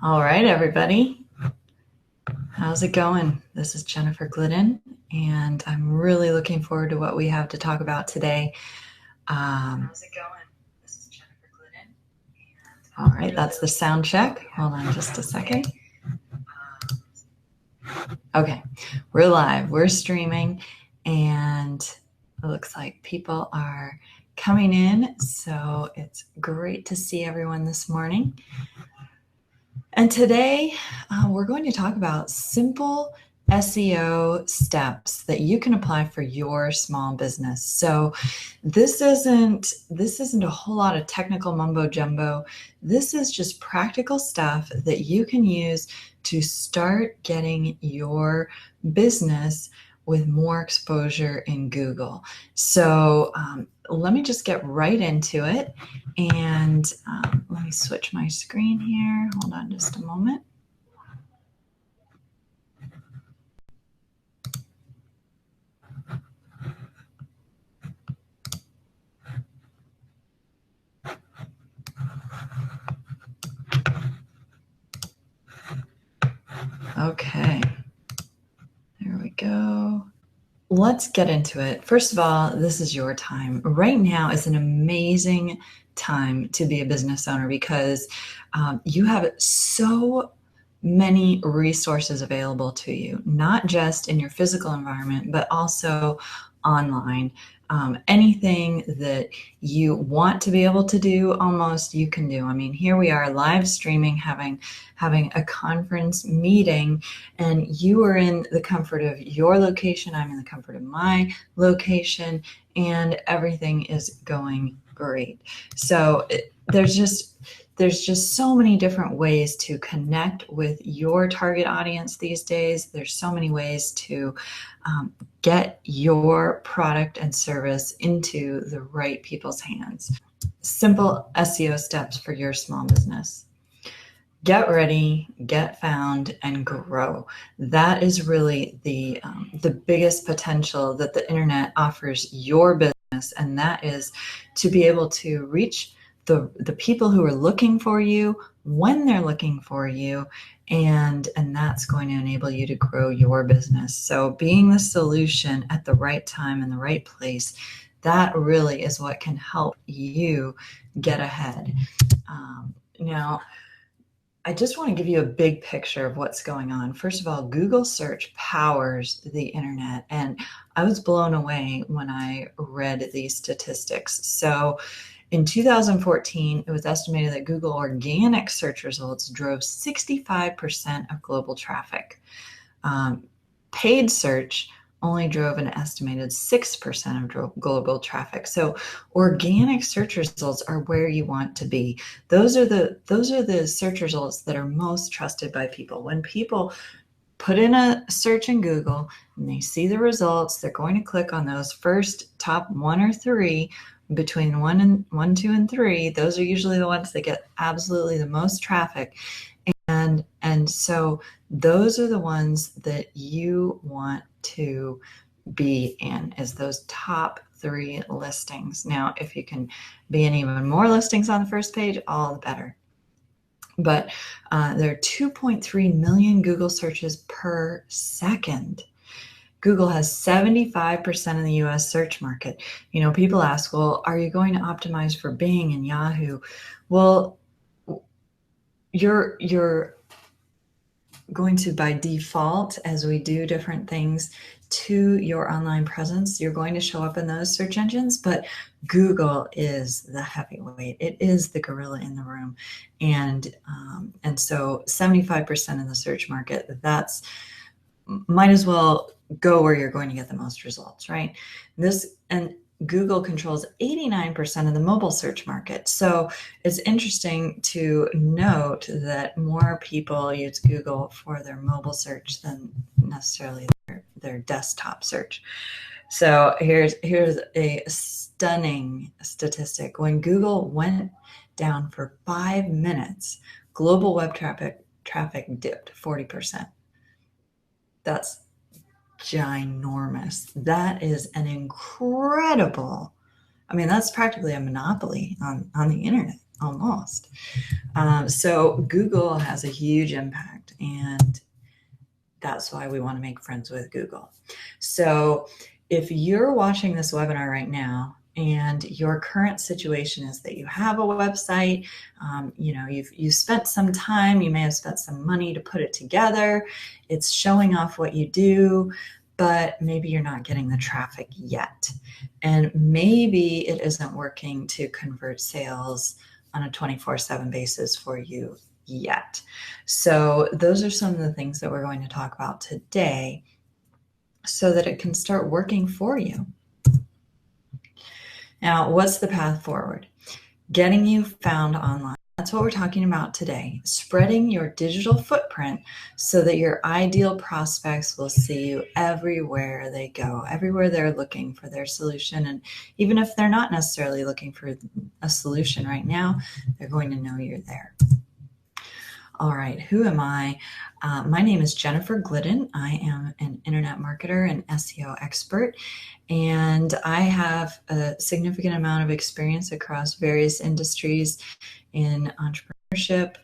All right, everybody. How's it going? This is Jennifer Glidden, and I'm really looking forward to what we have to talk about today. How's it going? This is Jennifer Glidden. All right, that's the sound check. Hold on just a second. Okay, we're live, we're streaming, and it looks like people are coming in, so it's great to see everyone this morning. And today we're going to talk about simple SEO steps that you can apply for your small business. So this isn't a whole lot of technical mumbo jumbo. This is just practical stuff that you can use to start getting your business with more exposure in Google. So let me just get right into it. And let me switch my screen here. Hold on just a moment. Okay, there we go. Let's get into it. First of all, this is your time. Right now is an amazing time to be a business owner because you have so many resources available to you, not just in your physical environment, but also online. Anything that you want to be able to do, almost you can do. I mean, here we are live streaming, having a conference meeting, and you are in the comfort of your location. I'm in the comfort of my location, and everything is going great. So there's just so many different ways to connect with your target audience these days. There's so many ways to get your product and service into the right people's hands. Simple SEO steps for your small business. Get ready, get found, and grow. That is really the biggest potential that the internet offers your business, and that is to be able to reach the people who are looking for you when they're looking for you, and that's going to enable you to grow your business. So being the solution at the right time in the right place, that really is what can help you get ahead. Now, I just want to give you a big picture of what's going on. First of all, Google search powers the internet, and I was blown away when I read these statistics. So in 2014, it was estimated that Google organic search results drove 65% of global traffic. Paid search only drove an estimated 6% of global traffic. So organic search results are where you want to be. Those are the search results that are most trusted by people. When people put in a search in Google and they see the results, they're going to click on those first top one or three. Between one, two, and three, those are usually the ones that get absolutely the most traffic. And so those are the ones that you want to be in, is those top three listings. Now, if you can be in even more listings on the first page, all the better. But there are 2.3 million Google searches per second. Google has 75% of the US search market. You know, people ask, well, are you going to optimize for Bing and Yahoo? Well, you're going to, by default, as we do different things to your online presence, you're going to show up in those search engines, but Google is the heavyweight. It is the gorilla in the room. And so 75% of the search market, that's might as well go where you're going to get the most results, right? And Google controls 89% of the mobile search market. So it's interesting to note that more people use Google for their mobile search than necessarily their desktop search. So here's a stunning statistic. When Google went down for 5 minutes, global web traffic dipped 40%. That's ginormous. That is an incredible, I mean, that's practically a monopoly on the internet. almost. So Google has a huge impact, and that's why we want to make friends with Google. So if you're watching this webinar right now and your current situation is that you have a website, you've spent some time, you may have spent some money to put it together, it's showing off what you do, but maybe you're not getting the traffic yet. And maybe it isn't working to convert sales on a 24/7 basis for you yet. So those are some of the things that we're going to talk about today so that it can start working for you. Now, what's the path forward? Getting you found online. That's what we're talking about today. Spreading your digital footprint so that your ideal prospects will see you everywhere they go, everywhere they're looking for their solution. And even if they're not necessarily looking for a solution right now, they're going to know you're there. All right, who am I? My name is Jennifer Glidden. I am an internet marketer and SEO expert, and I have a significant amount of experience across various industries in entrepreneurship,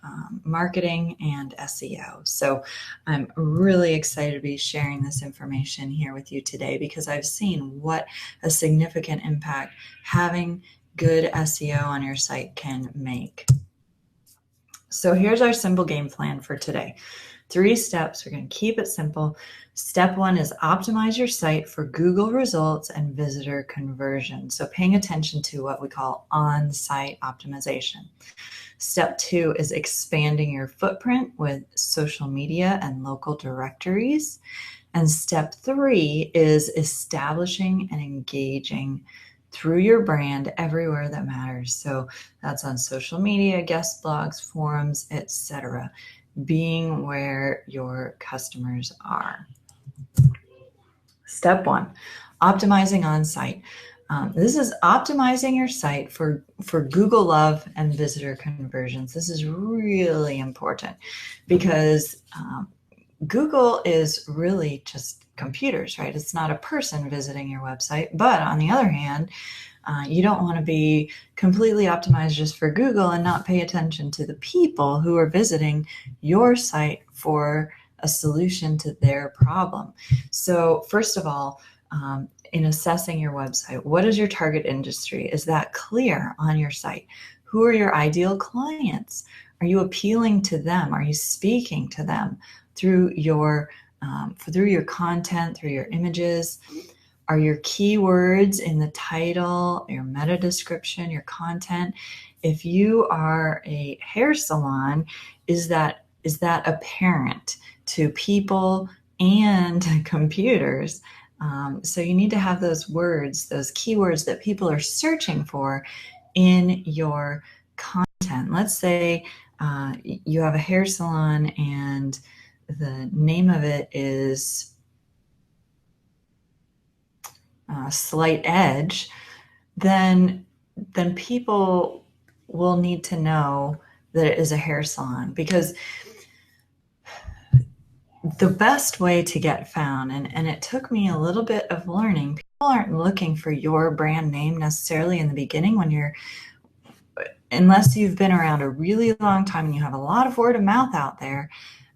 marketing, and SEO. So I'm really excited to be sharing this information here with you today because I've seen what a significant impact having good SEO on your site can make. So here's our simple game plan for today. 3 steps. We're going to keep it simple. Step 1 is optimize your site for Google results and visitor conversion. So paying attention to what we call on-site optimization. Step 2 is expanding your footprint with social media and local directories. And step 3 is establishing and engaging through your brand everywhere that matters. So that's on social media, guest blogs, forums, etc. Being where your customers are. Step 1, optimizing on site. This is optimizing your site for Google Love and visitor conversions. This is really important because Google is really just computers, right? It's not a person visiting your website. But on the other hand, you don't want to be completely optimized just for Google and not pay attention to the people who are visiting your site for a solution to their problem. So first of all, in assessing your website, what is your target industry? Is that clear on your site? Who are your ideal clients? Are you appealing to them? Are you speaking to them through your content, through your images? Are your keywords in the title, your meta description, your content? If you are a hair salon, is that apparent to people and computers? So you need to have those words, those keywords that people are searching for in your content. Let's say you have a hair salon and the name of it is Slight Edge, then people will need to know that it is a hair salon, because the best way to get found, and it took me a little bit of learning, people aren't looking for your brand name necessarily in the beginning unless you've been around a really long time and you have a lot of word of mouth out there.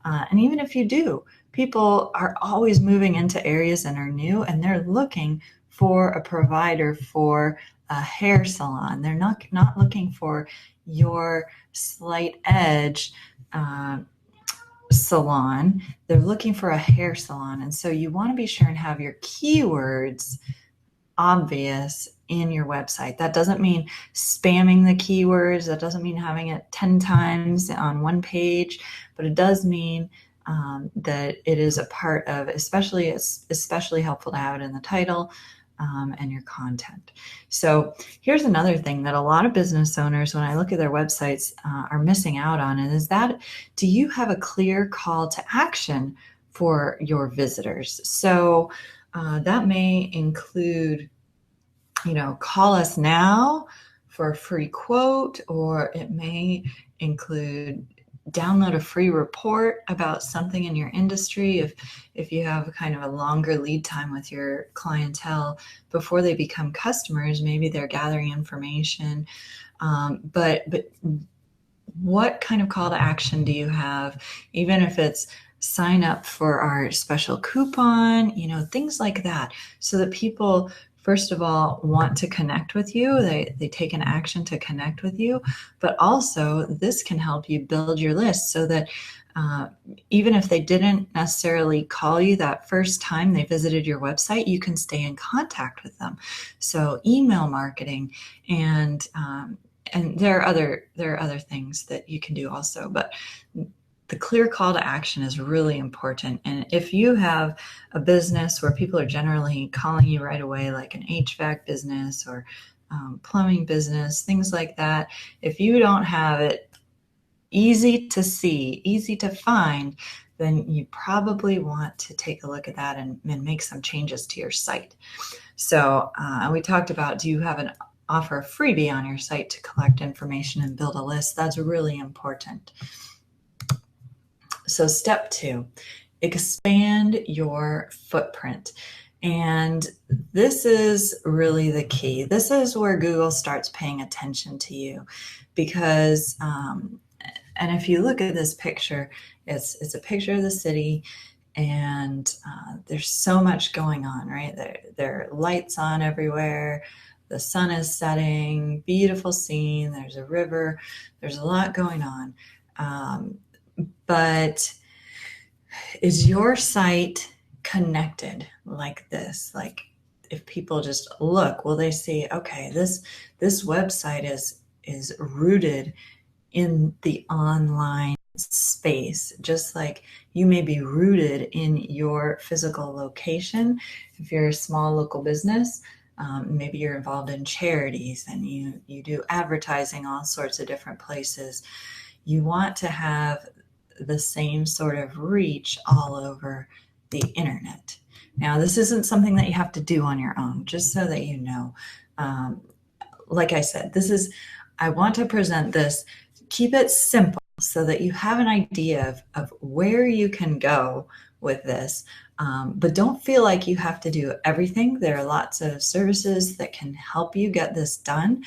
And even if you do, people are always moving into areas and are new, and they're looking for a provider for a hair salon. They're not looking for your Slight Edge salon. They're looking for a hair salon. And so you want to be sure and have your keywords obvious in your website. That doesn't mean spamming the keywords. That doesn't mean having it 10 times on one page, but it does mean that it is a part of, it's especially helpful to have it in the title and your content. So here's another thing that a lot of business owners, when I look at their websites, are missing out on, and is that, do you have a clear call to action for your visitors? So that may include, call us now for a free quote, or it may include, download a free report about something in your industry. If you have kind of a longer lead time with your clientele before they become customers, maybe they're gathering information. But what kind of call to action do you have? Even if it's sign up for our special coupon, things like that, so that people, first of all, want to connect with you. They take an action to connect with you, but also this can help you build your list so that even if they didn't necessarily call you that first time they visited your website, you can stay in contact with them. So email marketing and there are other things that you can do also, but the clear call to action is really important. And if you have a business where people are generally calling you right away, like an HVAC business or plumbing business, things like that, if you don't have it easy to see, easy to find, then you probably want to take a look at that and make some changes to your site. So we talked about, do you have offer a freebie on your site to collect information and build a list? That's really important. So step 2, expand your footprint. And this is really the key. This is where Google starts paying attention to you, because, and if you look at this picture, it's a picture of the city, and there's so much going on, right? There are lights on everywhere. The sun is setting, beautiful scene. There's a river. There's a lot going on. But is your site connected like this? Like, if people just look, will they see, okay, this website is rooted in the online space, just like you may be rooted in your physical location. If you're a small local business, maybe you're involved in charities and you do advertising all sorts of different places. You want to have the same sort of reach all over the internet. Now, this isn't something that you have to do on your own, just so that you know. Like I said, I want to present this, keep it simple so that you have an idea of where you can go with this. But don't feel like you have to do everything. There are lots of services that can help you get this done.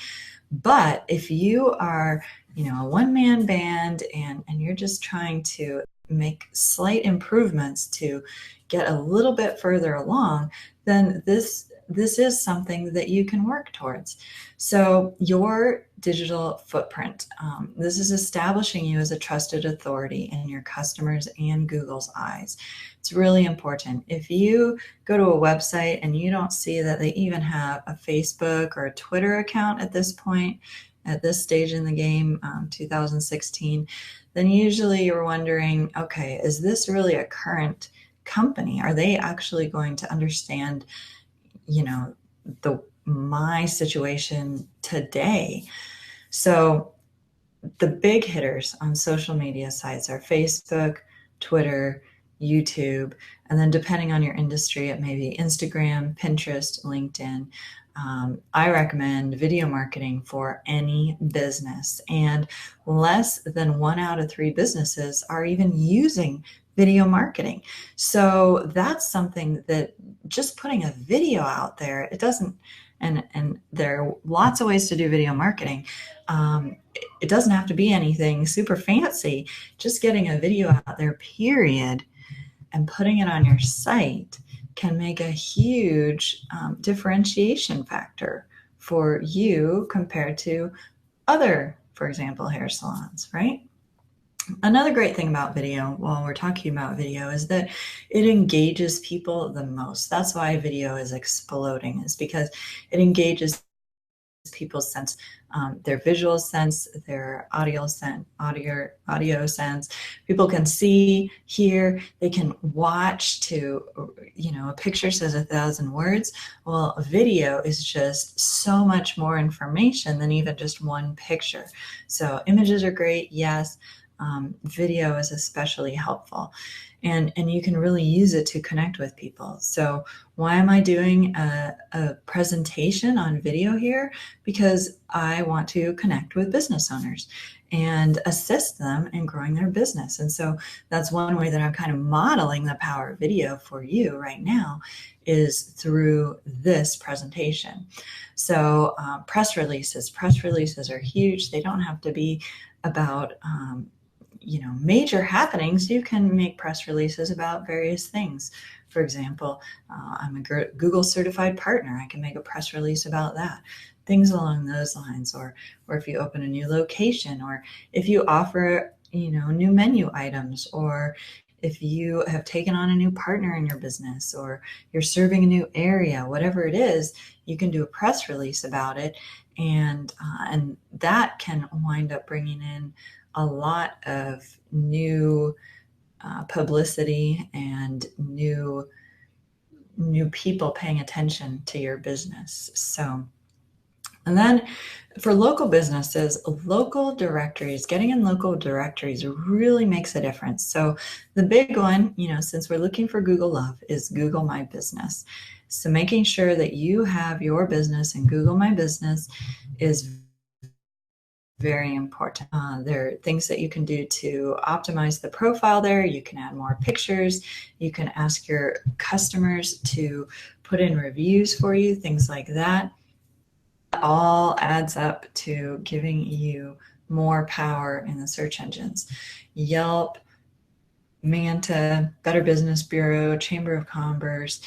But if you are, a one-man band and you're just trying to make slight improvements to get a little bit further along, then this is something that you can work towards. So your digital footprint, this is establishing you as a trusted authority in your customers and Google's eyes. It's really important. If you go to a website and you don't see that they even have a Facebook or a Twitter account at this point, at this stage in the game, 2016, then usually you're wondering, okay, is this really a current company? Are they actually going to understand, my situation today? So the big hitters on social media sites are Facebook, Twitter, YouTube, and then depending on your industry, it may be Instagram, Pinterest, LinkedIn. I recommend video marketing for any business, and less than 1 out of 3 businesses are even using video marketing. So that's something that just putting a video out there, it doesn't, and there are lots of ways to do video marketing. It doesn't have to be anything super fancy. Just getting a video out there, period, and putting it on your site can make a huge differentiation factor for you compared to other, for example, hair salons, right? Another great thing about video, while we're talking about video, is that it engages people the most. That's why video is exploding, is because it engages people's sense, their visual sense, their audio sense. People can see, hear, they can watch to, a picture says 1,000 words. Well, a video is just so much more information than even just one picture. So images are great, yes. video is especially helpful. And you can really use it to connect with people. So why am I doing a presentation on video here? Because I want to connect with business owners and assist them in growing their business. And so that's one way that I'm kind of modeling the power of video for you right now, is through this presentation. So press releases are huge. They don't have to be about major happenings. You can make press releases about various things. For example, I'm a Google certified partner. I can make a press release about that. Things along those lines, or if you open a new location, or if you offer new menu items, or if you have taken on a new partner in your business, or you're serving a new area, whatever it is, you can do a press release about it, and that can wind up bringing in a lot of new publicity and new people paying attention to your business. So, and then for local businesses, local directories, getting in local directories really makes a difference. So the big one, since we're looking for Google Love, is Google My Business. So making sure that you have your business in Google My Business is very important. There are things that you can do to optimize the profile there. You can add more pictures. You can ask your customers to put in reviews for you, things like that. It all adds up to giving you more power in the search engines. Yelp, Manta, Better Business Bureau, Chamber of Commerce,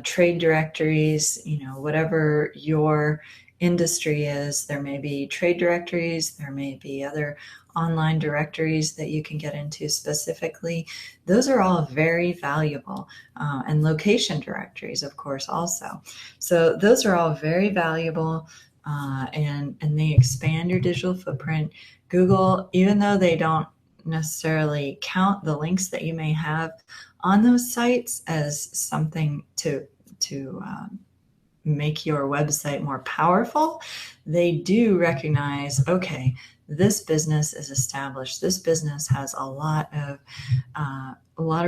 trade directories, whatever your industry is. There may be trade directories, there may be other online directories that you can get into specifically. Those are all very valuable, and location directories, of course, also. So those are all very valuable, and they expand your digital footprint. Google, even though they don't necessarily count the links that you may have on those sites as something to make your website more powerful, they do recognize, okay, this business is established. This business has a lot of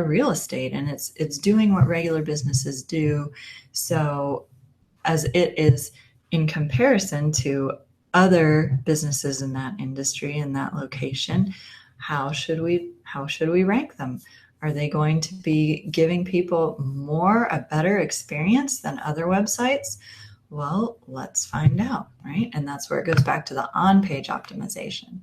real estate, and it's doing what regular businesses do. So, as it is in comparison to other businesses in that industry, in that location, how should we rank them? Are they going to be giving people a better experience than other websites? Well, let's find out, right? And that's where it goes back to the on-page optimization.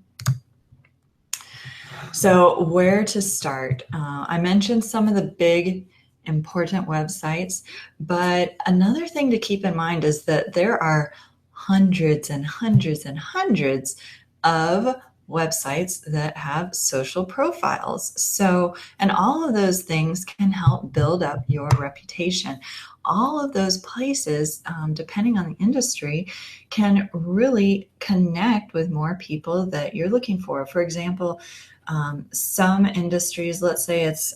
So where to start? I mentioned some of the big important websites, but another thing to keep in mind is that there are hundreds and hundreds and hundreds of websites that have social profiles. So, and all of those things can help build up your reputation. All of those places, depending on the industry, can really connect with more people that you're looking for. For example, some industries, let's say it's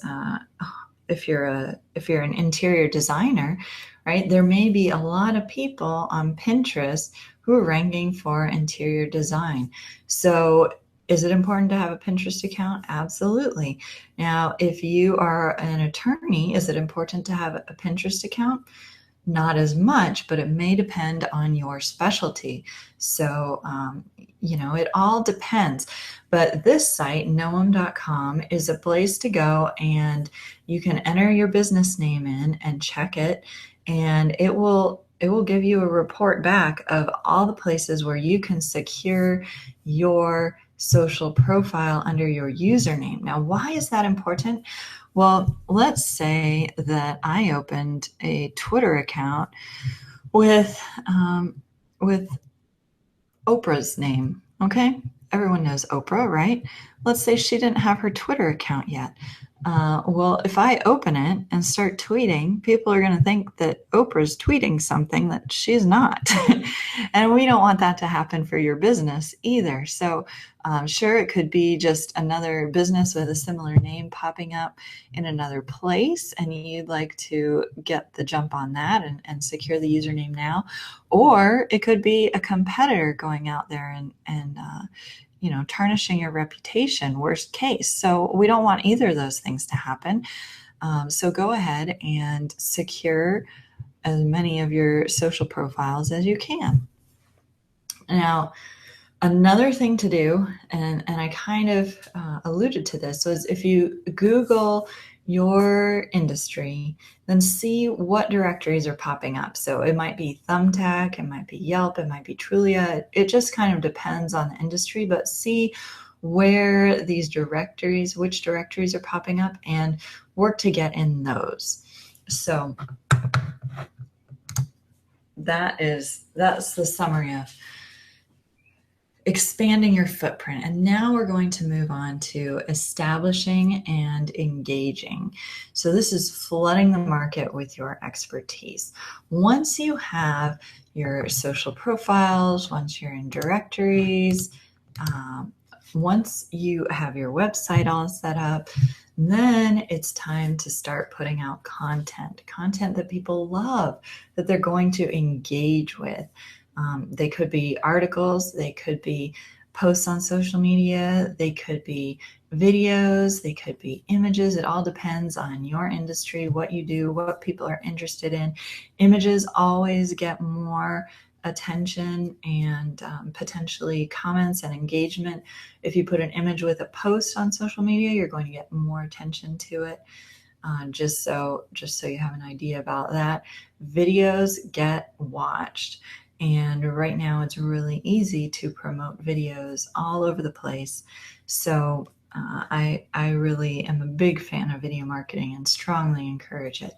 if you're an interior designer, right? There may be a lot of people on Pinterest who are ranking for interior design. So is it important to have a Pinterest account? Absolutely. Now, if you are an attorney, is it important to have a Pinterest account? Not as much, but it may depend on your specialty. So, it all depends. But this site, noam.com, is a place to go, and you can enter your business name in and check it, and it will give you a report back of all the places where you can secure your social profile under your username. Now, why is that important? Well, let's say that I opened a Twitter account with Oprah's name. Okay, everyone knows Oprah, right? Let's say she didn't have her Twitter account yet. Well, if I open it and start tweeting, people are going to think that Oprah's tweeting something that she's not. And we don't want that to happen for your business either. So sure, it could be just another business with a similar name popping up in another place, and you'd like to get the jump on that and secure the username now. Or it could be a competitor going out there and tarnishing your reputation, worst case. So we don't want either of those things to happen. So go ahead and secure as many of your social profiles as you can. Now, another thing to do, and I kind of alluded to this, was if you Google your industry, then see what directories are popping up. So it might be Thumbtack, it might be Yelp, it might be Trulia. It just kind of depends on the industry, but see where these directories, which directories are popping up, and work to get in those. So that's the summary of expanding your footprint. And now we're going to move on to establishing and engaging. So this is flooding the market with your expertise. Once you have your social profiles, once you're in directories, once you have your website all set up, then it's time to start putting out content that people love, that they're going to engage with. They could be articles, they could be posts on social media, they could be videos, they could be images. It all depends on your industry, what you do, what people are interested in. Images always get more attention and potentially comments and engagement. If you put an image with a post on social media, you're going to get more attention to it. Just so you have an idea about that. Videos get watched. And right now it's really easy to promote videos all over the place. So I really am a big fan of video marketing and strongly encourage it.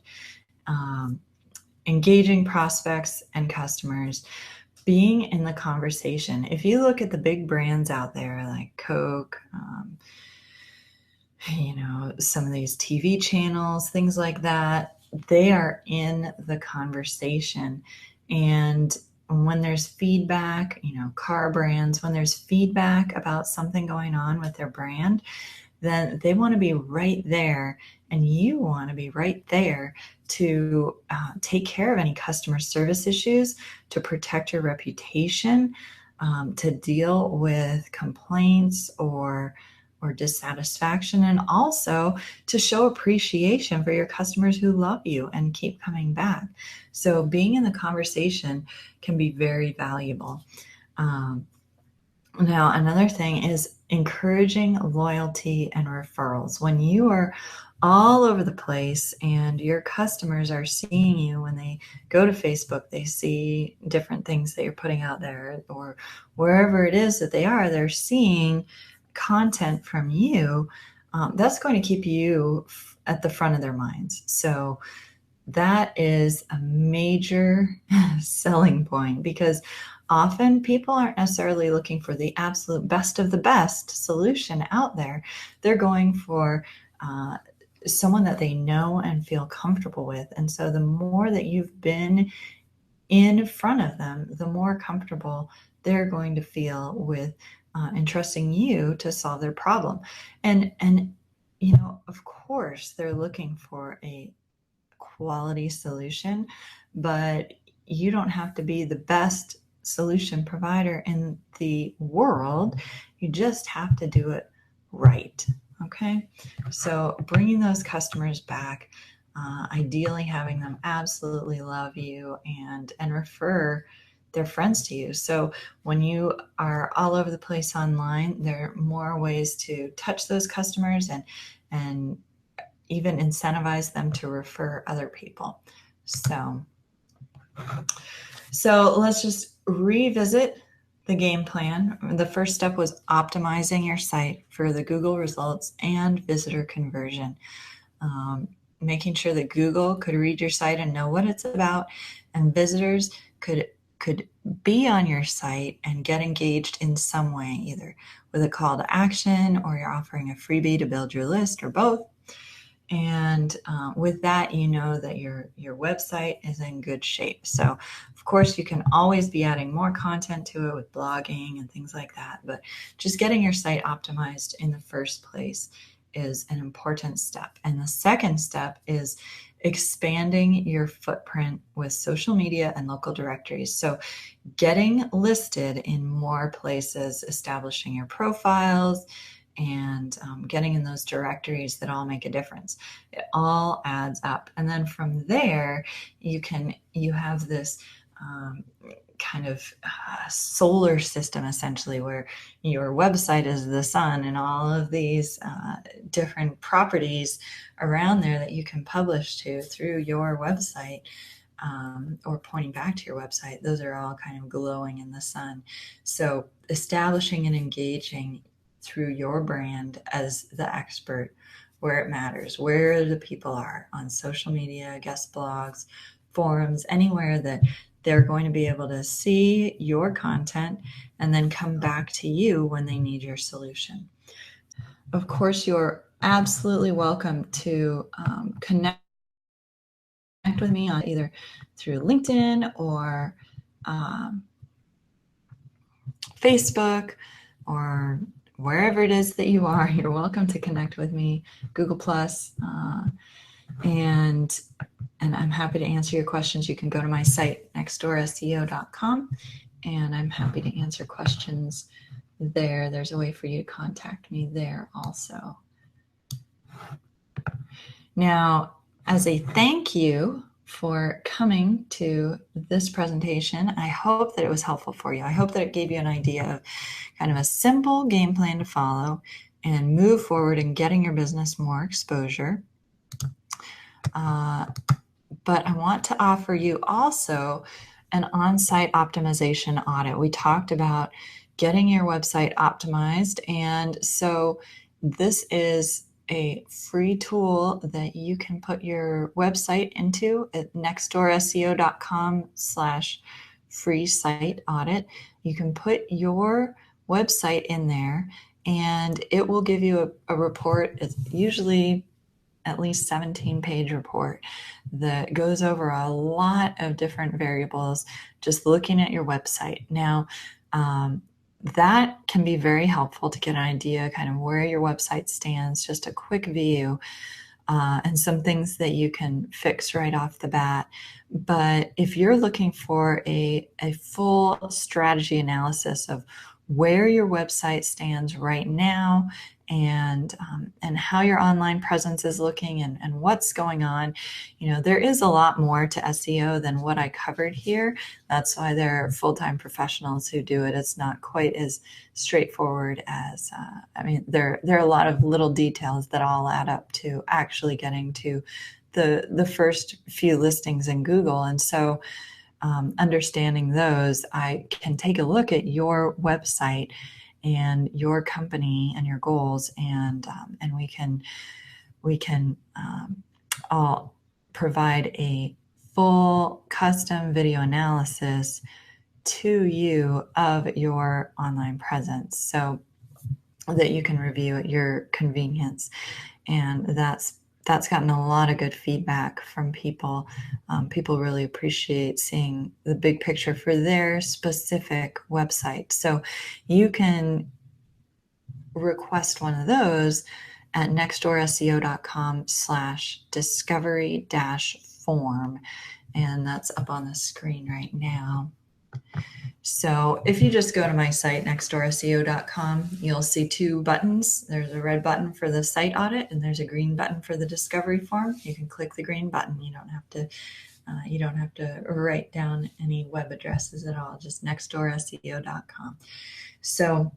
Engaging prospects and customers, being in the conversation. If you look at the big brands out there like Coke, some of these TV channels, things like that, they are in the conversation. And when there's feedback, car brands, when there's feedback about something going on with their brand, then they want to be right there, and you want to be right there to take care of any customer service issues, to protect your reputation, to deal with complaints or dissatisfaction, and also to show appreciation for your customers who love you and keep coming back. So being in the conversation can be very valuable. Now, another thing is encouraging loyalty and referrals. When you are all over the place and your customers are seeing you, when they go to Facebook, they see different things that you're putting out there, or wherever it is that they are, they're seeing content from you. That's going to keep you at the front of their minds. So that is a major selling point, because often people aren't necessarily looking for the absolute best of the best solution out there. They're going for someone that they know and feel comfortable with. And so the more that you've been in front of them, the more comfortable they're going to feel with entrusting you to solve their problem. And of course, they're looking for a quality solution, but you don't have to be the best solution provider in the world. You just have to do it right. Okay. So bringing those customers back, ideally having them absolutely love you and refer their friends to you. So when you are all over the place online, there are more ways to touch those customers and even incentivize them to refer other people. So let's just revisit the game plan. The first step was optimizing your site for the Google results and visitor conversion. Making sure that Google could read your site and know what it's about, and visitors could be on your site and get engaged in some way, either with a call to action or you're offering a freebie to build your list, or both. And with that, you know that your website is in good shape. So of course you can always be adding more content to it with blogging and things like that, but just getting your site optimized in the first place is an important step. And the second step is expanding your footprint with social media and local directories. So getting listed in more places, establishing your profiles, and getting in those directories that all make a difference. It all adds up. And then from there, you have this kind of solar system, essentially, where your website is the sun and all of these different properties around there that you can publish to through your website, or pointing back to your website. Those are all kind of glowing in the sun. So establishing and engaging through your brand as the expert where it matters, where the people are on social media, guest blogs, forums, anywhere that they're going to be able to see your content and then come back to you when they need your solution. Of course, you're absolutely welcome to connect with me on either through LinkedIn or Facebook or wherever it is that you are. You're welcome to connect with me, Google Plus, and I'm happy to answer your questions. You can go to my site, nextdoorseo.com, and I'm happy to answer questions there. There's a way for you to contact me there also. Now, as a thank you for coming to this presentation, I hope that it was helpful for you. I hope that it gave you an idea of kind of a simple game plan to follow and move forward in getting your business more exposure. But I want to offer you also an on-site optimization audit. We talked about getting your website optimized, and so this is a free tool that you can put your website into at nextdoorseo.com/free site audit. You can put your website in there and it will give you a report. It's usually at least 17-page report that goes over a lot of different variables just looking at your website. Now, that can be very helpful to get an idea kind of where your website stands, just a quick view, and some things that you can fix right off the bat. But if you're looking for a full strategy analysis of where your website stands right now and how your online presence is looking and what's going on, there is a lot more to SEO than what I covered here. That's why there are full-time professionals who do it. It's not quite as straightforward as, there are a lot of little details that all add up to actually getting to the first few listings in Google. And so understanding those, I can take a look at your website and your company and your goals, and we can all provide a full custom video analysis to you of your online presence so that you can review at your convenience. And that's gotten a lot of good feedback from people. People really appreciate seeing the big picture for their specific website. So you can request one of those at nextdoorseo.com/discovery-form. And that's up on the screen right now. So if you just go to my site, nextdoorseo.com, you'll see two buttons. There's a red button for the site audit and there's a green button for the discovery form. You can click the green button. You don't have to write down any web addresses at all, just nextdoorseo.com. So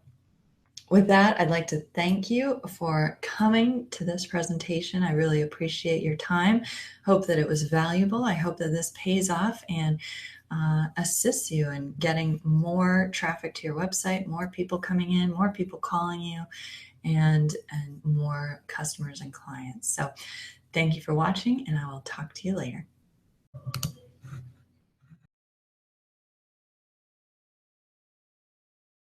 with that, I'd like to thank you for coming to this presentation. I really appreciate your time. Hope that it was valuable. I hope that this pays off and assists you in getting more traffic to your website, more people coming in, more people calling you, and more customers and clients. So thank you for watching, and I will talk to you later.